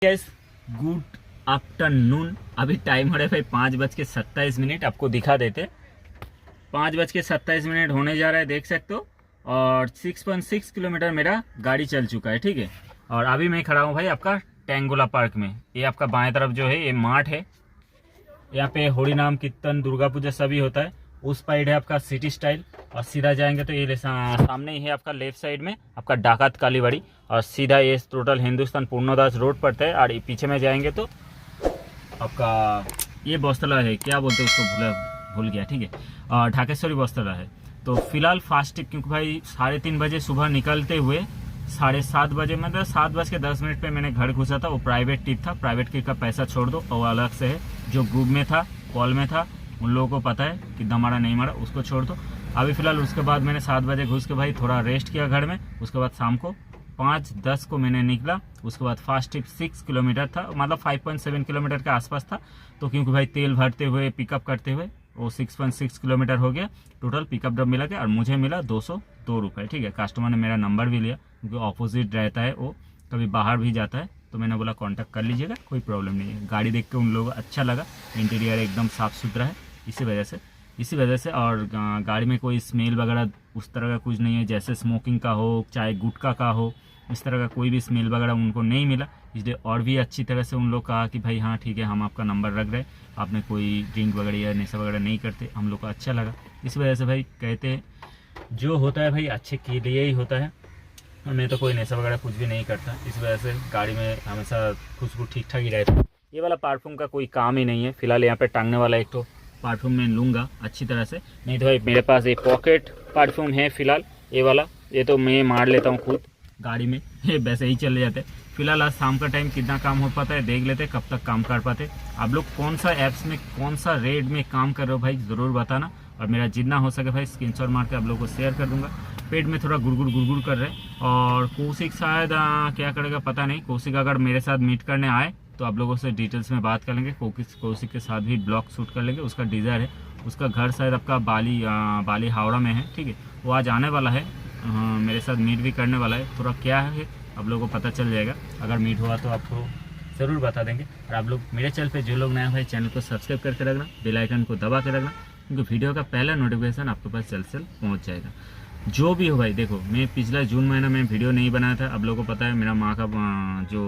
Guys good afternoon. अभी time हो रहा है भाई 5:27। आपको दिखा देते 5:27 होने जा रहा है, देख सकते हो। और 6.6 किलोमीटर मेरा गाड़ी चल चुका है, ठीक है। और अभी मैं खड़ा हूँ भाई आपका टेंगोला पार्क में। ये आपका बाएं तरफ जो है ये मार्ट है। यहाँ पे होली नाम कीर्तन दुर्गा पूजा सभी होता है। उस साइड है आपका सिटी स्टाइल और सीधा जाएंगे तो ये सामने ही है आपका लेफ्ट साइड में आपका डाकात कालीबाड़ी। और सीधा ये टोटल हिंदुस्तान पूर्णदास रोड पड़ता है। और पीछे में जाएंगे तो आपका ये बौस्तला है, क्या बोलते हैं उसको, भूल गया, ठीक है। और ढाकेश्वरी बौस्तला है। तो फिलहाल फास्ट टिप, क्योंकि भाई 3:30 बजे सुबह निकलते हुए 7:30 बजे मतलब 7:10 पे मैंने घर घुसा था। वो प्राइवेट टिप था, प्राइवेट टिप का पैसा छोड़ दो और अलग से है। जो ग्रुप में था, कॉल में था, उन लोगों को पता है कितना मारा नहीं मारा, उसको छोड़ दो अभी फिलहाल। उसके बाद मैंने 7 बजे घुस के भाई थोड़ा रेस्ट किया घर में। उसके बाद शाम को 5:10 को मैंने निकला। उसके बाद फास्ट ट्रिप 6 किलोमीटर था, मतलब 5.7 किलोमीटर के आसपास था। तो क्योंकि भाई तेल भरते हुए पिकअप करते हुए वो 6.6 किलोमीटर हो गया टोटल पिकअप ड्रॉप मिला के। और मुझे मिला 202 रुपये, ठीक है। कस्टमर ने मेरा नंबर भी लिया क्योंकि ऑपोजिट रहता है, वो कभी बाहर भी जाता है। तो मैंने बोला कांटेक्ट कर लीजिएगा, कोई प्रॉब्लम नहीं है। गाड़ी देख के उन लोगों को अच्छा लगा, इंटीरियर एकदम साफ़ सुथरा है, इसी वजह से। और गाड़ी में कोई स्मेल वगैरह उस तरह का कुछ नहीं है, जैसे स्मोकिंग का हो चाहे गुटखा का हो, इस तरह का कोई भी स्मेल वगैरह उनको नहीं मिला। इसलिए और भी अच्छी तरह से उन लोग कहा कि भाई हाँ ठीक है, हम आपका नंबर रख रहे, आपने कोई ड्रिंक वगैरह या नशा वगैरह नहीं करते। हम लोग को अच्छा लगा। इस वजह से भाई कहते हैं जो होता है भाई अच्छे के लिए ही होता है। मैं तो कोई नशा वगैरह कुछ भी नहीं करता, इस वजह से गाड़ी में हमेशा खुशबू ठीक ठाक ही रहती है। ये वाला परफ्यूम का कोई काम ही नहीं है। फिलहाल यहाँ पे टांगने वाला एक तो परफ्यूम मैं लूँगा अच्छी तरह से, नहीं तो भाई मेरे पास एक पॉकेट परफ्यूम है फिलहाल ये वाला, ये तो मैं मार लेता हूँ खुद गाड़ी में, ये वैसे ही चले जाते। फिलहाल आज शाम का टाइम कितना काम हो पाता है देख लेते, कब तक काम कर पाते। आप लोग कौन सा ऐप्स में कौन सा रेट में काम कर रहे हो भाई ज़रूर बताना। और मेरा जितना हो सके भाई स्क्रीनशॉट मार के आप लोगों को शेयर कर दूंगा। पेट में थोड़ा गुड़गुड़ कर रहे हैं। और कौशिक शायद क्या करेगा पता नहीं। कौशिक अगर मेरे साथ मीट करने आए तो आप लोगों से डिटेल्स में बात कर लेंगे। कौशिक के साथ भी ब्लॉग शूट कर लेंगे। उसका डिज़ायर है, उसका घर शायद आपका बाली हावड़ा में है, ठीक है। वो आज आने वाला है, मेरे साथ मीट भी करने वाला है। थोड़ा क्या है आप लोगों को पता चल जाएगा, अगर मीट हुआ तो आपको ज़रूर बता देंगे। और आप लोग मेरे चैनल पे जो लोग नए भाई चैनल को सब्सक्राइब करके रखना, बेल आइकन को दबा के रखना, क्योंकि वीडियो का पहला नोटिफिकेशन आपके पास जल्द से जल्द पहुँच जाएगा। जो भी हो भाई देखो, मैं पिछला जून महीना में वीडियो नहीं बनाया था। आप लोगों को पता है मेरा माँ का जो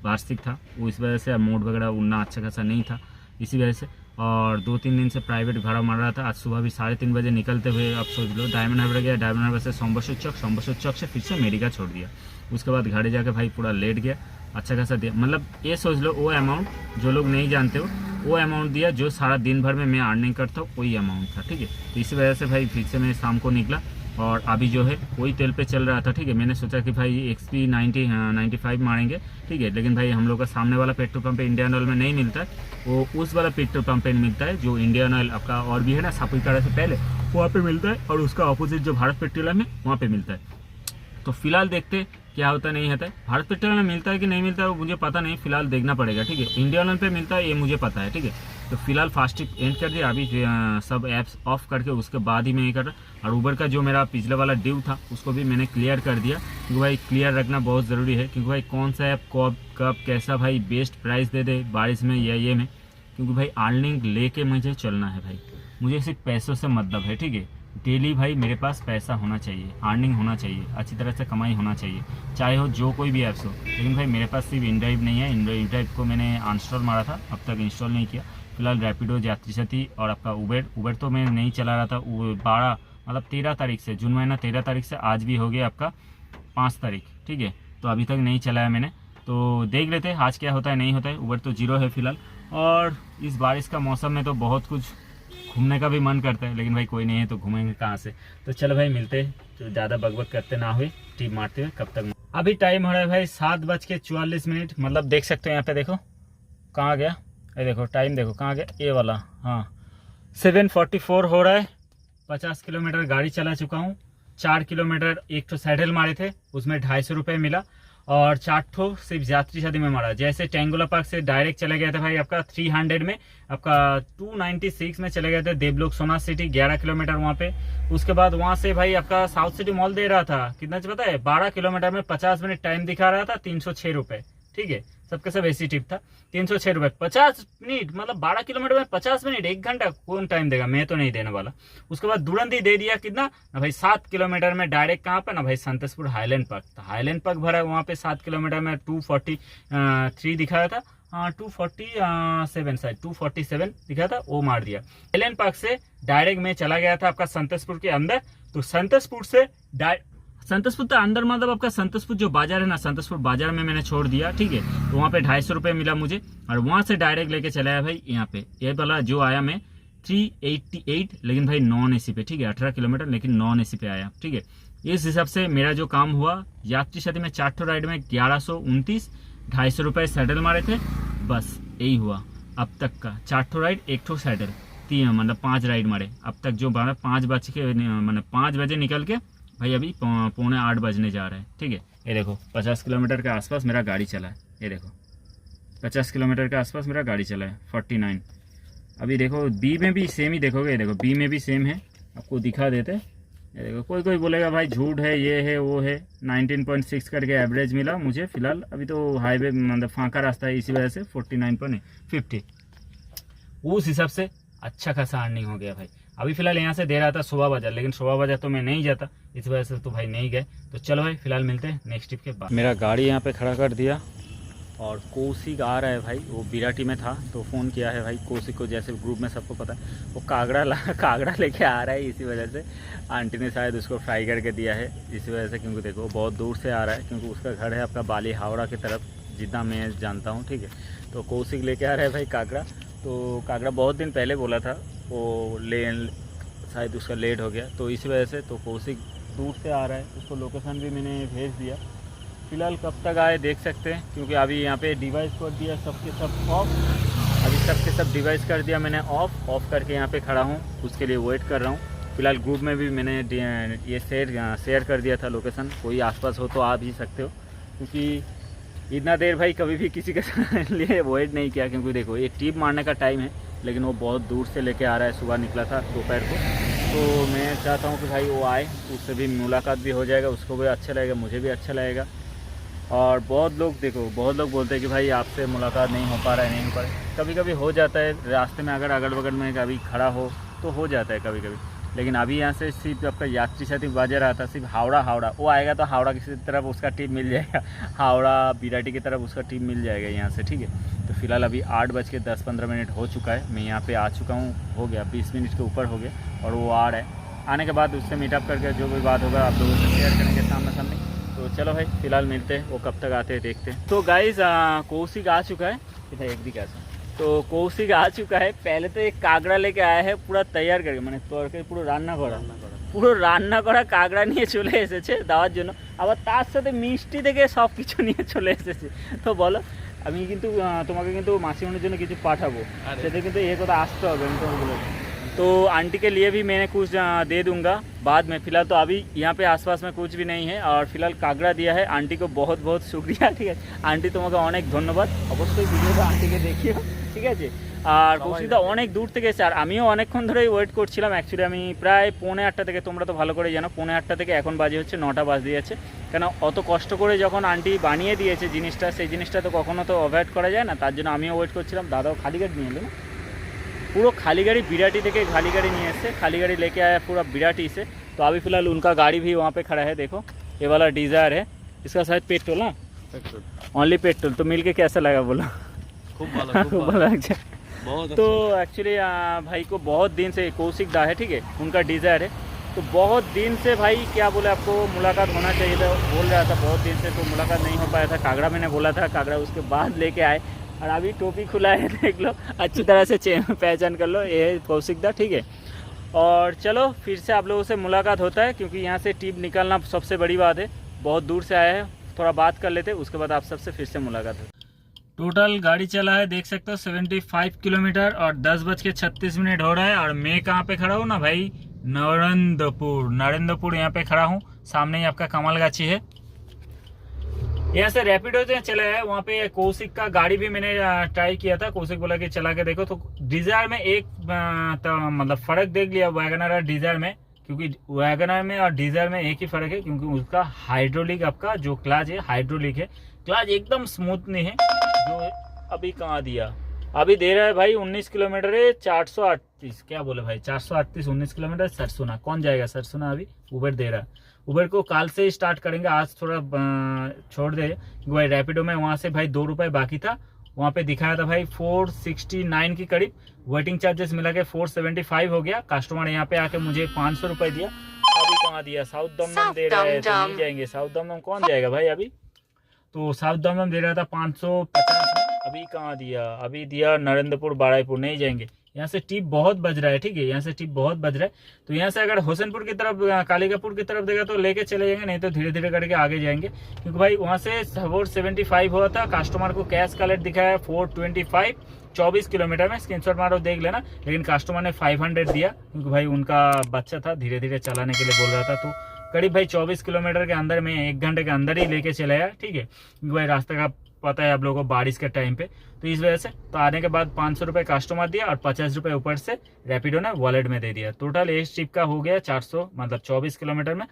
वार्षिक था वो इस वजह से मूड वगैरह उड़ना अच्छा खासा नहीं था, इसी वजह से। और 2-3 दिन से प्राइवेट भाड़ा मार रहा था। आज सुबह भी 3:30 बजे निकलते हुए आप सोच लो डायमंड हार्बर गया, डायमंड हार्बर से सोमबरसर चौक से फिर से मेडिका छोड़ दिया। उसके बाद घाटे जाकर भाई पूरा लेट गया, अच्छा खासा दिया। मतलब ये सोच लो वो अमाउंट, जो लोग नहीं जानते हो वो अमाउंट दिया जो सारा दिन भर में मैं अर्निंग करता हूँ, वही अमाउंट था, ठीक है। तो इसी वजह से भाई फिर से मैं शाम को निकला। और अभी जो है वही तेल पे चल रहा था, ठीक है। मैंने सोचा कि भाई XP 95 मारेंगे, ठीक है। लेकिन भाई हम लोग का सामने वाला पेट्रोल पंप इंडियन ऑयल में नहीं मिलता है, वो उस वाला पेट्रोल पंप पे मिलता है जो इंडियन ऑयल आपका और भी है ना सापुतारा से पहले, वहाँ पे मिलता है। और उसका अपोजिट जो भारत पेट्रोलियम है वहाँ पे मिलता है। तो फिलहाल देखते क्या होता नहीं होता है। भारत पेट्रोलियम में मिलता है कि नहीं मिलता है वो मुझे पता नहीं, फिलहाल देखना पड़ेगा, ठीक है। इंडियन ऑयल पे मिलता है ये मुझे पता है, ठीक है। तो फिलहाल फास्ट ट्रिप एंड कर दिया। अभी सब ऐप्स ऑफ करके उसके बाद ही मैं ये कर रहा। और ऊबर का जो मेरा पिछले वाला ड्यू था उसको भी मैंने क्लियर कर दिया, क्योंकि भाई क्लियर रखना बहुत ज़रूरी है। क्योंकि भाई कौन सा ऐप कब कैसा भाई बेस्ट प्राइस दे दे बारिश में या ये में, क्योंकि भाई अर्निंग लेके मुझे चलना है भाई। मुझे सिर्फ पैसों से मतलब है, ठीक है। डेली भाई मेरे पास पैसा होना चाहिए, अर्निंग होना चाहिए, अच्छी तरह से कमाई होना चाहिए, चाहे हो जो कोई भी ऐप्स हो। लेकिन भाई मेरे पास सिर्फ इनड्राइव नहीं है। इनड्राइव को मैंने अनस्टॉल मारा था, अब तक इंस्टॉल नहीं किया। फिलहाल रैपिडो, यात्री साथी और आपका उबेर तो मैं नहीं चला रहा था। 13 तारीख से, जून महीना 13 तारीख से, आज भी हो गया आपका 5 तारीख, ठीक है। तो अभी तक नहीं चलाया मैंने। तो देख लेते हैं आज क्या होता है नहीं होता है। उबेर तो जीरो है फिलहाल। और इस बारिश का मौसम में तो बहुत कुछ घूमने का भी मन करता है, लेकिन भाई कोई नहीं है तो घूमेंगे कहाँ से। तो चलो भाई मिलते हैं, तो ज़्यादा बकबक करते ना हुए, टीप मारते हुए कब तक। अभी टाइम हो रहा है भाई 7:44, मतलब देख सकते हो यहाँ पे देखो कहाँ गया, ये देखो टाइम देखो कहाँ गया, ये वाला, हाँ 7:44 हो रहा है। 50 किलोमीटर गाड़ी चला चुका हूँ। 4 किलोमीटर एक तो सैडल मारे थे, उसमें 250 रुपये मिला। और 4 ठो सिर्फ यात्री शादी में मारा। जैसे टेंगोला पार्क से डायरेक्ट चले गए थे भाई आपका 300 में, आपका 296 में चले गए थे देवलोक सोना सिटी 11 किलोमीटर वहाँ पे। उसके बाद वहाँ से भाई आपका साउथ सिटी मॉल दे रहा था कितना पता है, 12 किलोमीटर में 50 मिनट टाइम दिखा रहा था, 306 रुपये, ठीक है। सबके सब एसी टिप था। 306 रुपये 50 मिनट, मतलब 12 किलोमीटर में 50 मिनट, 1 घंटा कौन टाइम देगा, मैं तो नहीं देने वाला। उसके बाद दुरंती दे दिया कितना ना भाई 7 किलोमीटर में डायरेक्ट कहाँ पर ना भाई संतोषपुर हाईलैंड पार्क। तो हाईलैंड पार्क भरा वहाँ पे 7 किलोमीटर में 243 दिखाया था, 247 शायद 247 दिखा था, वो मार दिया। हाईलैंड पार्क से डायरेक्ट मैं चला गया था आपका संतोषपुर के अंदर। तो संतोषपुर से संतोषपुर तो अंदर मतलब आपका संतोषपुर जो बाजार है ना, संतोषपुर बाजार में मैंने छोड़ दिया, ठीक है। तो वहाँ पे 250 रुपये मिला मुझे, और वहाँ से डायरेक्ट लेके चला है भाई यहाँ पे। ये वाला जो आया मैं 388, लेकिन भाई नॉन एसी पे, ठीक है। 18 किलोमीटर लेकिन नॉन एसी पे आया, ठीक है। इस हिसाब से मेरा जो काम हुआ, यात्री साथी में 4 राइड में 1129, 250 रुपये सैडल मारे थे, बस यही हुआ अब तक का। 4 राइड 1 सैडल, 3 मतलब 5 राइड मारे अब तक। जो 5 बज के मतलब 5 बजे निकल के भाई अभी 7:45 बजने जा रहा है, ठीक है। ये देखो 50 किलोमीटर के आसपास मेरा गाड़ी चला है, ये देखो 50 किलोमीटर के आसपास मेरा गाड़ी चला है, 49। अभी देखो बी में भी सेम ही देखोगे, ये देखो बी में भी सेम है, आपको दिखा देते। ये देखो कोई बोलेगा भाई झूठ है, ये है वो है। 19.6 करके एवरेज मिला मुझे फिलहाल। अभी तो हाईवे मतलब फाँका रास्ता है, इसी वजह से 49.50 उस हिसाब से अच्छा खासा अर्निंग हो गया भाई। अभी फिलहाल यहाँ से दे रहा था 6 बाजार, लेकिन 6 बाजार तो मैं नहीं जाता, इस वजह से तो भाई नहीं गए। तो चलो भाई फिलहाल मिलते हैं नेक्स्ट ट्रिप के बाद। मेरा गाड़ी यहाँ पे खड़ा कर दिया, और कौशिक आ रहा है भाई, वो बिराटी में था तो फ़ोन किया है भाई कौशिक को, जैसे ग्रुप में सबको पता है। वो कागड़ा लेके आ रहा है, इसी वजह से आंटी ने शायद उसको फ्राई करके दिया है, इसी वजह से। क्योंकि देखो बहुत दूर से आ रहा है, क्योंकि उसका घर है आपका बाली हावड़ा की तरफ, जितना मैं जानता हूँ, ठीक है। तो कौशिक लेके आ रहा है भाई कागड़ा। तो कागड़ा बहुत दिन पहले बोला था, वो शायद उसका लेट हो गया, तो इसी वजह से। तो कौशिक दूर से आ रहा है, उसको लोकेशन भी मैंने भेज दिया। फिलहाल कब तक आए देख सकते हैं, क्योंकि अभी यहाँ पे डिवाइस कर दिया सबके सब ऑफ। अभी सबके सब डिवाइस कर दिया मैंने ऑफ करके यहाँ पे खड़ा हूँ, उसके लिए वेट कर रहा हूँ। फिलहाल ग्रुप में भी मैंने ये शेयर कर दिया था लोकेशन, कोई आसपास हो तो आ भी सकते हो। क्योंकि इतना देर भाई कभी भी किसी के लिए वेट नहीं किया, क्योंकि देखो ये टिप मारने का टाइम है, लेकिन वो बहुत दूर से लेके आ रहा है। सुबह निकला था दोपहर को, तो मैं चाहता हूँ कि भाई वो आए, उससे भी मुलाकात भी हो जाएगा, उसको भी अच्छा लगेगा, मुझे भी अच्छा लगेगा। और बहुत लोग देखो, बहुत लोग बोलते हैं कि भाई आपसे मुलाकात नहीं हो पा रहा है, नहीं हो पा रहा है। कभी कभी हो जाता है रास्ते में, अगर अगल बगल में कभी खड़ा हो जाता है कभी कभी। लेकिन अभी यहाँ से सिर्फ आपका यात्री साथी बाजार आता, सिर्फ हावड़ा वो आएगा तो हावड़ा की तरफ उसका टिप मिल जाएगा, हावड़ा बिराटी की तरफ उसका टिप मिल जाएगा यहाँ से, ठीक है। तो फिलहाल अभी 8:10-15 हो चुका है, मैं यहाँ पे आ चुका हूँ, हो गया 20 मिनट के ऊपर हो गया, और वो आ रहा है। आने के बाद उससे मीटअप करके जो भी बात होगा आप लोगों से शेयर करेंगे सामने सामने। तो चलो भाई फिलहाल मिलते हैं, वो कब तक आते हैं देखते हैं। तो गाइस कौशिक आ चुका है, इधर एक भी कैसा। तो कौशिक आ चुका है, पहले तो एक कागड़ा लेके आया है पूरा तैयार करके, मैंने तोड़के पूरा রান্না করা কাগড়া নিয়ে চলে এসেছে দেওয়ার জন্য, আবার তার সাথে মিষ্টি থেকে সব কিছু নিয়ে চলে এসেছে। তো বলো, আমি কিন্তু তোমাকে কিন্তু মাসিমণির জন্য কিছু পাঠাবো, সেটা কিন্তু এ কথা আসতে হবে, আমি তোমাকে বলে। तो आंटी के लिए भी मैंने कुछ दे दूंगा बाद में। फ़िलहाल तो अभी यहाँ पे आसपास में कुछ भी नहीं है, और फिलहाल कागड़ा दिया है। आंटी को बहुत बहुत शुक्रिया, ठीक है। आंटी তোমাকে অনেক ধন্যবাদ, অবশ্যই ভিডিওটা আন্টিকে দেখিও, ঠিক আছে। আর কৌশিকদা অনেক দূর থেকে এসে, আর আমিও অনেকক্ষণ ধরেই ওয়েট করছিলাম। অ্যাকচুয়ালি আমি প্রায় 7:45 থেকে, তোমরা তো ভালো করে জানো 7:45 থেকে এখন বাজে হচ্ছে 9টা বাজে যাচ্ছে। কেন অত কষ্ট করে যখন আন্টি বানিয়ে দিয়েছে জিনিসটা, সেই জিনিসটা তো কখনো তো অ্যাভয়েড করা যায় না, তার জন্য আমিও ওয়েট করছিলাম। দাদাও খালি গাড়ি নিয়ে এলো না, पूरा खाली गाड़ी बिराटी থেকে खाली गाड़ी नहीं ऐसे खाली गाड़ी लेके आया पूरा बिराटी से। तो अभी फ़िलहाल उनका गाड़ी भी वहाँ पे खड़ा है, देखो ये वाला डिज़ायर है, इसका शायद पेट्रोल, ना ओनली पेट्रोल। तो मिल के कैसा लगा बोलो? खूब भला बहुत। तो एक्चुअली भाई को बहुत दिन से, कौशिक दा है, ठीक है, उनका डिज़ायर है। तो बहुत दिन से भाई क्या बोले, आपको मुलाकात होना चाहिए था, बोल रहा था बहुत दिन से, तो मुलाकात नहीं हो पाया था। कागड़ा मैंने बोला था, कागड़ा उसके बाद लेके आए, और अभी टोपी खुला है, देख लो अच्छी तरह से पहचान कर लो, ये है कौशिक दा, ठीक है। और चलो फिर से आप लोगों से मुलाकात होता है, क्योंकि यहाँ से टिप निकालना सबसे बड़ी बात है। बहुत दूर से आया है, थोड़ा बात कर लेते, उसके बाद आप सबसे फिर से मुलाकात हो। टोटल गाड़ी चला है देख सकते हो 75 किलोमीटर, और 10:36 हो रहा है। और मैं कहाँ पे खड़ा हूँ ना भाई, नरेंद्रपुर यहाँ पे खड़ा हूँ। सामने ही आपका कमलगाछी है, यहाँ से रैपिडो से चला है। वहाँ पे कौशिक का गाड़ी भी मैंने ट्राई किया था, कौशिक बोला कि चला के देखो। तो डिजायर में एक मतलब फ़र्क देख लिया वैगनर और डिजायर में, क्योंकि वैगनर में और डिजायर में एक ही फ़र्क है, क्योंकि उसका हाइड्रोलिक, आपका जो क्लच है हाइड्रोलिक है, क्लच एकदम स्मूथ नहीं है। जो अभी कहाँ दिया, अभी दे रहा है भाई 19 किलोमीटर है 438, क्या बोले भाई 438 19 किलोमीटर सरसुना। कौन जाएगा सरसुना, अभी उबर दे रहा है। उबर को कल से ही स्टार्ट करेंगे, आज थोड़ा छोड़ दे क्योंकि भाई रैपिडो में वहाँ से भाई 2 रुपये बाकी था, वहाँ पे दिखाया था भाई 469 की करीब, वेटिंग चार्जेस मिला के 475 हो गया। कस्टमर ने यहाँ पे आके मुझे 500 रुपये दिया। अभी कहाँ दिया, साउथ दमदम दे रहा है तो नहीं जाएंगे। साउथ दमदम कौन जाएगा भाई, अभी तो साउथ दमदम दे रहा था 550 में, अभी कहाँ दिया, अभी दिया नरेंद्रपुर बाराईपुर, नहीं जाएंगे। यहाँ से टिप बहुत बज रहा है, ठीक है, यहाँ से टिप बहुत बज रहा है। तो यहाँ से अगर होसनपुर की तरफ कालिकापुर की तरफ देगा तो लेके चले जाएंगे, नहीं तो धीरे धीरे करके आगे जाएंगे क्योंकि भाई वहाँ से 475 हुआ था। कस्टमर को कैश कलेक्ट दिखाया 425 24 किलोमीटर में, स्क्रीनशॉट मारो देख लेना। लेकिन कस्टमर ने 500 दिया क्योंकि भाई उनका बच्चा था, धीरे धीरे चलाने के लिए बोल रहा था। तो करीब भाई 24 किलोमीटर के अंदर में 1 घंटे के अंदर ही लेके चले आया, ठीक है, क्योंकि भाई रास्ते का पता है आप लोगों को बारिश के टाइम पे, तो इस वजह से। तो आने के बाद 500 रुपये कस्टमर दिया और 50 रुपये ऊपर से रैपिडो ने वॉलेट में दे दिया। टोटल इस ट्रिप का हो गया 400, मतलब 24 किलोमीटर में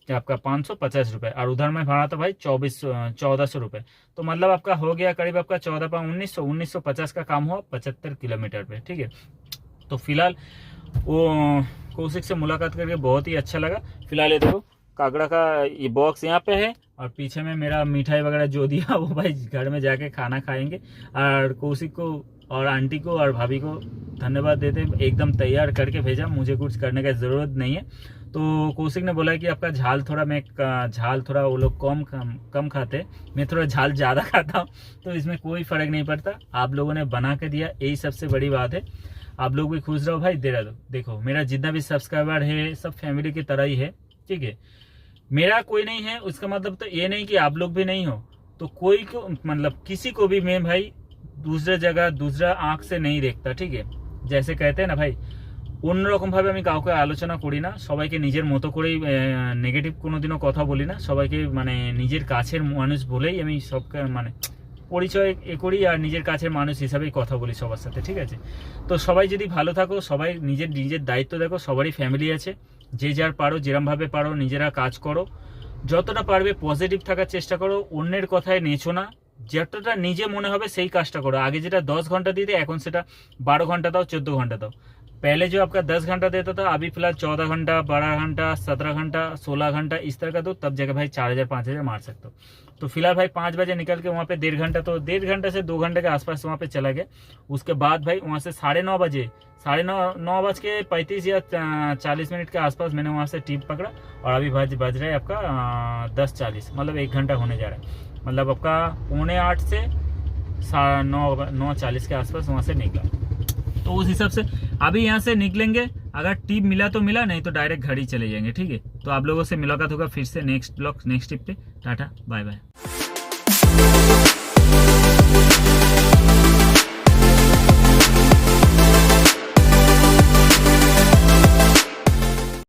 आपका 550 रुपये, और उधर में भाड़ा था भाई 1400 रुपये। तो मतलब आपका हो गया करीब आपका 1950 का काम हुआ 75 किलोमीटर पे, ठीक है। तो फिलहाल वो कौशिक से मुलाकात करके बहुत ही अच्छा लगा। फिलहाल ये देखो कागड़ा का ये बॉक्स यहाँ पे है, और पीछे में मेरा मिठाई वगैरह जो दिया वो भाई घर में जाके खाना खाएंगे। और कौशिक को और आंटी को और भाभी को धन्यवाद देते, एकदम तैयार करके भेजा, मुझे कुछ करने की ज़रूरत नहीं है। तो कौशिक ने बोला कि आपका झाल थोड़ा वो लोग कम खाते, मैं थोड़ा झाल ज़्यादा खाता हूँ, तो इसमें कोई फ़र्क नहीं पड़ता। आप लोगों ने बना के दिया, यही सबसे बड़ी बात है। आप लोग भी खुश रहो भाई, दे रहा दो। देखो मेरा जितना भी सब्सक्राइबर है सब फैमिली की तरह ही है, ठीक है। मेरा कोई नहीं है उसका मतलब तो ये नहीं कि आप लोग भी नहीं हो। तो कोई को मतलब किसी को भी मैं भाई दूसरा जगह दूसरा आंख से नहीं देखता, ठीक है। जैसे कहते हैं ना भाई অন্যরকম ভাবে আমি কাউকে আলোচনা করি না, সবাইকে নিজের মতো করেই নেগেটিভ কোনোদিনও কথা বলি না, সবাইকে মানে নিজের কাছের মানুষ বলেই আমি সবকে মানে পরিচয় করি আর নিজের কাছের মানুষ হিসাবেই কথা বলি সবার সাথে, ঠিক আছে। তো সবাই যদি ভালো থাকো, সবাই নিজের দায়িত্ব দেখো, সবারই ফ্যামিলি আছে, যে যার পারো যেরমভাবে পারো নিজেরা কাজ করো, যতটা পারবে পজিটিভ থাকার চেষ্টা করো, অন্যের কথায় নেচো না, যতটা নিজে মনে হবে সেই কাজটা করো। আগে যেটা 10 ঘন্টা দিতে এখন সেটা 12 ঘন্টা দাও, 14 घंटा দাও। पहले जो आपका 10 घंटा देता था, अभी फिलहाल 14 घंटा 12 घंटा 17 घंटा 16 घंटा इस तरह का दो, तब जगह भाई 4000 5000 मार सकते हो। तो फिलहाल भाई 5 बजे निकल के वहाँ पे 1.5 घंटा, तो 1.5 घंटे से 2 घंटे के आसपास वहाँ पे चला गया। उसके बाद भाई वहाँ से 9:30 बजे 9:35 या 40 मिनट के आसपास मैंने वहाँ से टिप पकड़ा, और अभी बज रहा है आपका 10:40, मतलब 1 घंटा होने जा रहा है। मतलब आपका 7:45 से 9:40 के आसपास वहाँ से निकला। तो उस हिसाब से अभी यहाँ से निकलेंगे, अगर टिप मिला तो मिला, नहीं तो डायरेक्ट घर ही चले जाएंगे, ठीक है। तो आप लोगों से मुलाकात होगा फिर से नेक्स्ट ब्लॉग नेक्स्ट टिप पे। Tata bye bye.